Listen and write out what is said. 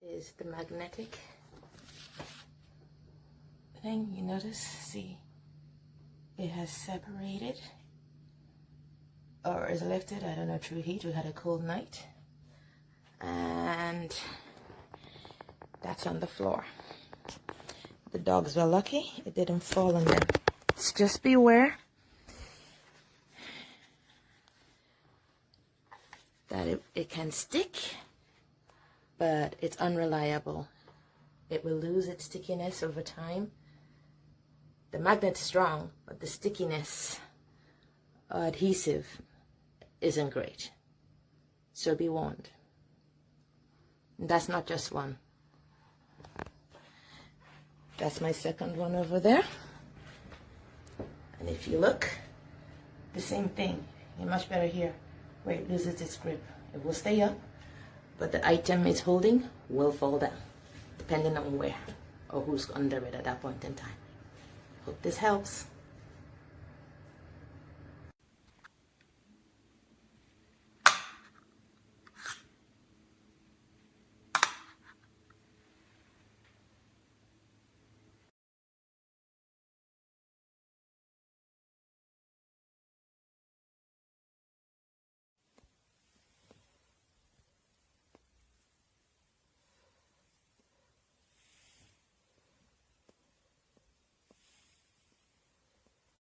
Is the magnetic thing. You notice, see, it has separated or is lifted, I don't know, through heat. We had a cold night, and that's on the floor. The dogs were lucky it didn't fall on them. So just beware that it can stick, but it's unreliable. It will lose its stickiness over time. The magnet's strong, but the stickiness adhesive isn't great. So be warned. And that's not just one. That's my second one over there. And if you look, the same thing. You're much better here, where it loses its grip. It will stay up, but the item it's holding will fall down, depending on where or who's under it at that point in time. Hope this helps.